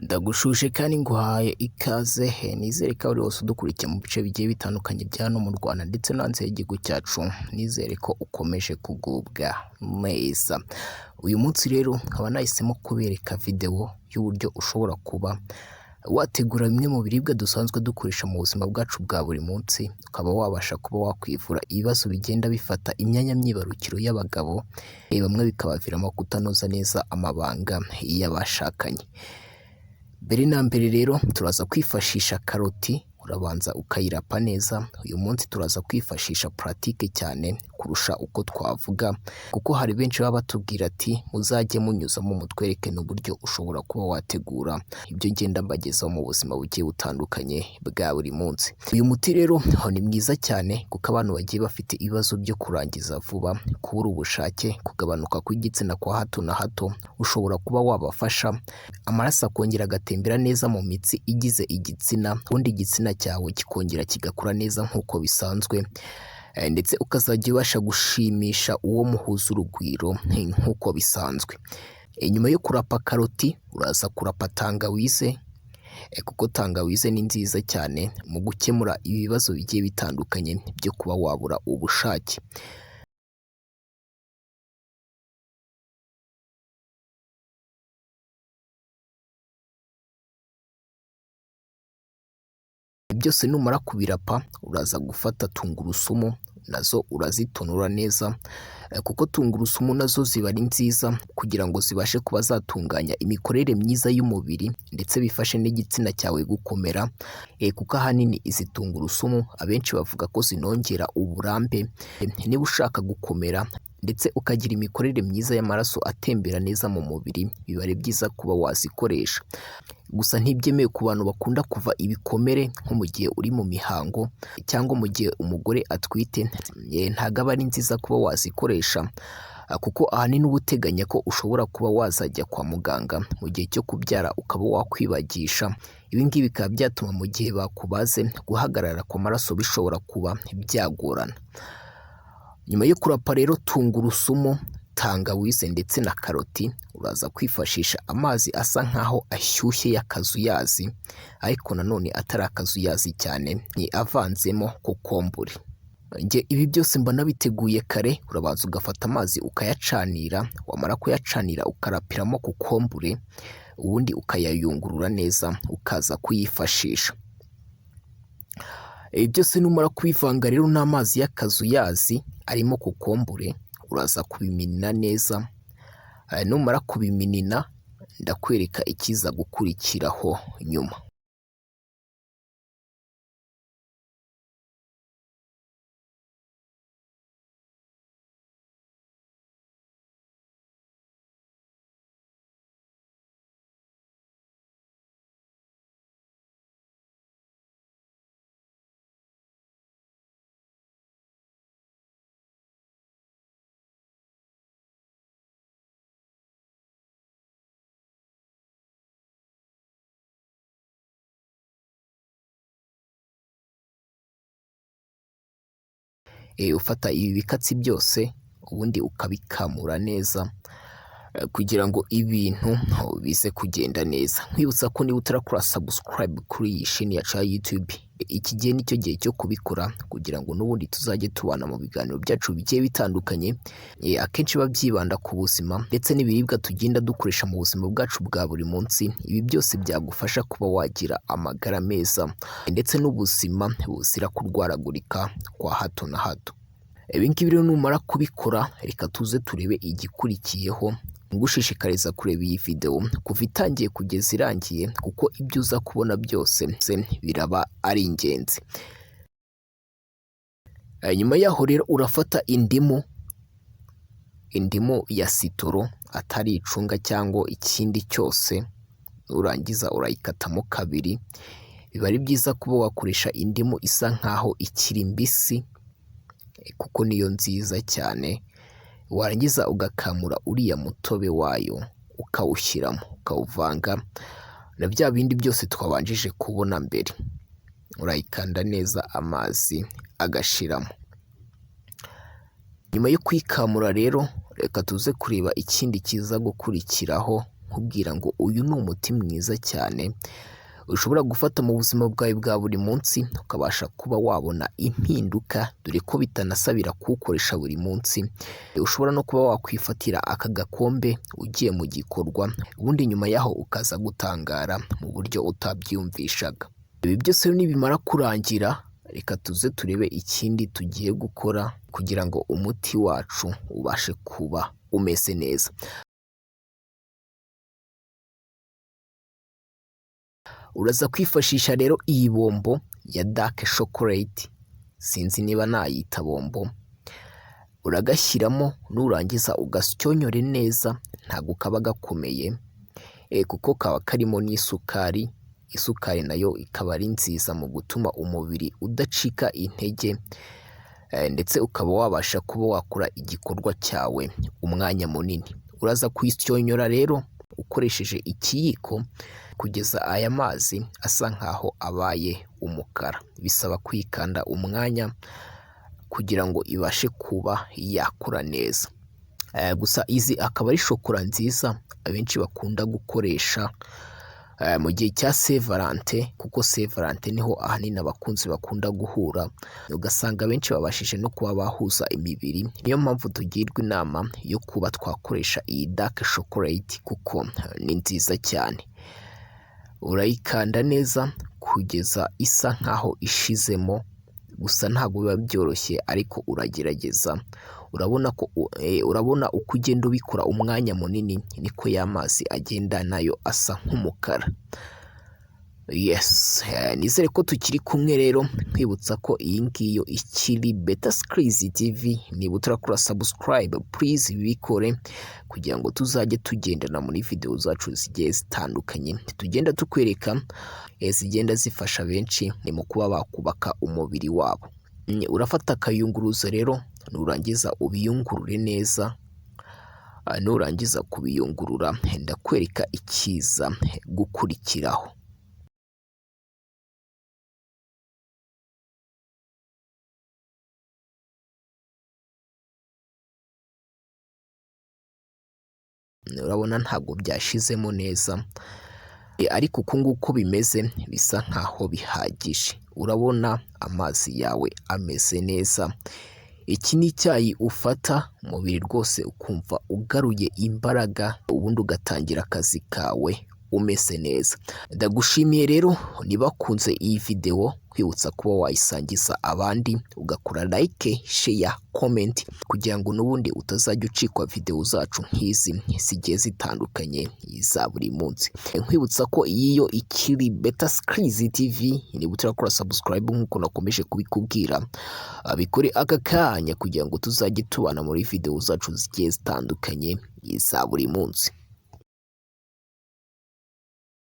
Ndagushuje kandi nguhaye ikaze nizere ko buri wese udukurikiye mu bice bigiye bitandukanye bya hano mu Rwanda ndetse no hanze y'igihugu cyacu, nizere ko ukomeje kugubwa neza. Uyu munsi rero nkaba nahisemo kubereka video y'uburyo ushobora kuba wategura bimwe mu biribwa dusanzwe dukoresha mu buzima bwacu bwa buri munsi, ukaba wabasha kuba wakwivura ibibazo bigenda bifata imyanya myibarukiro y'abagabo, bamwe bikabaviramo kutanoza neza amabanga y'abashakanye. Mbere na mbere rero turaza kwifashisha karoti, urabanza ukayirapa neza. Uyu munsi turaza kwifashisha pratique cyane kurusha uko twavuga, kuko hari benshi baba batubwira ati muzajye munyuzamo mutwereke n'uburyo ushobora kuba wategura ibyo ngenda mbagezaho mu buzima bugiye butandukanye bwa buri munsi. Uyu muti rero ni mwiza cyane kuko abantu bagiye bafite ibibazo byo kurangiza vuba, kubura ubushake, kugabanuka kw'igitsina kwa hato na hato, ushobora kuba wabafasha amaraso akongera agatembera neza mu mitsi igize igitsina, ubundi igitsina cyawe kikongera kigakura neza nk'uko bisanzwe, ndetse ukazajya ubasha gushimisha uwo muhuza urugwiro nk'uko bisanzwe. Nyuma yo kurapa karoti uraza kurapa tangawize, kuko tangawize ni nziza cyane mu gukemura ibibazo bigiye bitandukanye byo kuba wabura ubushake. Byose numara kubirapa uraza gufata tungurusumu, nazo urazitonora neza, kuko tungurusumu nazo ziba ari nziza kugira ngo zibashe kuba zatunganya imikorere myiza y'umubiri ndetse bifashe n'igitsina cyawe gukomera, kuko ahanini izi tungurusumu abenshi bavuga ko zinongera uburambe. Niba ushaka gukomera ndetse ukagira imikorere myiza y'amaraso atembera neza mu mubiri, biba ari byiza kuba wazikoresha. Gusa ntibyemewe ku bantu bakunda kuva ibikomere nko mu gihe uri mu mihango cyangwa mu gihe umugore atwite, ntabwo aba ari nziza kuba wazikoresha, kuko ahanini uba uteganya ko ushobora kuba wazajya kwa muganga mu gihe cyo kubyara ukaba wakwibagisha. Ibi ngibi bikaba byatuma mu gihe bakubaze guhagarara kw'amaraso bishobora kuba byagorana. Nyuma yo kurapa rero tungurusumu, tangawize ndetse na karoti, uraza kwifashisha amazi asa nkaho ashyushye y'akazuyazi, ariko nanone atari akazuyazi cyane, ni avanzemo kokombure. Ibi byose mba nabiteguye kare. Urabanza ugafata amazi ukayacanira, wamara kuyacanira ukarapiramo kokombure, ubundi ukayayungurura neza ukaza kuyifashisha. Ibi byose numara kubivanga rero n'amazi y'akazuyazi arimo kokombure, uraza kubiminina neza. Numara kubiminina ndakwereka ikiza gukurikiraho nyuma. Ufata ibi bikatsi byose ubundi ukabikamura neza, kugira ngo ibintu bize kugenda neza. Nkwibutsa ko niba utarakora subscribe kuri iyi shini yacu ya YouTube, iki gihe nicyo gihe cyo kubikora, kugira ngo n'ubundi tuzajye tubana mu biganiro byacu bigiye bitandukanye, akenshi biba byibanda ku buzima ndetse n'ibiribwa tugenda dukoresha mu buzima bwacu bwa buri munsi. Ibi byose byagufasha kuba wagira amagara meza ndetse n'ubuzima buzira kurwaragurika kwa hato na hato. Ibi ngibi rero numara kubikora, reka tuze turebe igikurikiyeho. Ngushishikariza kureba iyi video kuva itangiye kugeza irangiye, kuko ibyo uza kubona byose biraba ari ingenzi. Nyuma yaho rero urafata indimu ya sitoro, atari icunga cyangwa ikindi cyose, urangiza urayikatamo kabiri. Biba ari byiza kuba wakoresha indimu isa nkaho ikiri mbisi, kuko niyo nziza cyane. Warangiza ugakamura uriya mutobe wayo ukawushyiramo, ukawuvanga na bya bindi byose twabanjije kubona mbere. Urayikanda neza amazi agashiramo. Nyuma yo kwikamura rero, reka tuze kureba ikindi kiza gukurikiraho nkubwira ngo uyu ni umuti mwiza cyane ushobora gufata mu buzima bwawe bwa buri munsi ukabasha kuba wabona impinduka, dore ko bitanasabira kuwukoresha buri munsi. Ushobora no kuba wakwifatira aka gakombe ugiye mu gikorwa, ubundi nyuma yaho ukaza gutangara mu buryo utabyiyumvishaga. Ibi byose nibimara kurangira, reka tuze turebe ikindi tugiye gukora kugira ngo umuti wacu ubashe kuba umeze neza. Uraza kwifashisha rero iyi bombo ya dark chocolate, sinzi niba nayita bombo. Uragashyiramo nurangiza ugasyonyore neza, ntabwo kaba gakomeye kuko kaba karimo n'isukari. Isukari nayo ikaba ari nziza mu gutuma umubiri udacika intege, ndetse ukaba wabasha kuba wakora igikorwa cyawe umwanya munini. Uraza kuyisyonyora rero ukoresheje ikiyiko kugeza aya mazi asa nkaho abaye umukara. Bisaba kwikanda umwanya kugira ngo ibashe kuba yakura neza. Gusa izi akaba ari shokora nziza abenshi bakunda gukoresha mu gihe cya Saint Valentin, kuko Saint Valentin niho ahanini abakunzi bakunda guhura, ugasanga benshi babashije no kuba bahuza imibiri. Niyo mpamvu tugirwa inama yo kuba twakoresha iyi dark chocolate kuko ni nziza cyane. Urayikanda neza kugeza isa nkaho ishizemo, gusa ntabwo biba byoroshye ariko uragerageza. Urabona uko ugenda ubikora umwanya munini niko ya mazi agenda nayo asa nk'umukara. Yes, nizere ko tukiri kumwe rero, nkwibutsa ko iyi ngiyo ikiri Beta Skills TV. Niba utarakora subscribe please bikore kugira ngo tuzajye tugendana muri video zacu zigiye zitandukanye, tugenda tukwereka zigenda zifasha benshi ni mu kuba bakubaka umubiri wabo. Urafata akayunguruzo rero, nurangiza ubiyungurure neza. Nurangiza kubiyungurura ndakwereka ikiza gukurikiraho. Urabona ntabwo byashizemo neza, ariko uko nguko bimeze bisa nkaho bihagije. Urabona amazi yawe ameze neza. Iki ni icyayi ufata umubiri rwose ukumva ugaruye imbaraga, ubundi ugatangira akazi kawe umeze neza. Ndagushimiye rero niba kunze iyi video, kwibutsa kuba wayisangiza abandi, ugakora like, share, comment kugira ngo n'ubundi utazajya ucikwa video zacu nk'izi zigiye zitandukanye za buri munsi. Nkwibutsa ko iyo ikiri Beta Skills TV, niba utarakora subscribe nk'uko nakomeje kubikubwira, bikore aka kanya kugira ngo tuzajye tubana muri video zacu zigiye zitandukanye za buri munsi.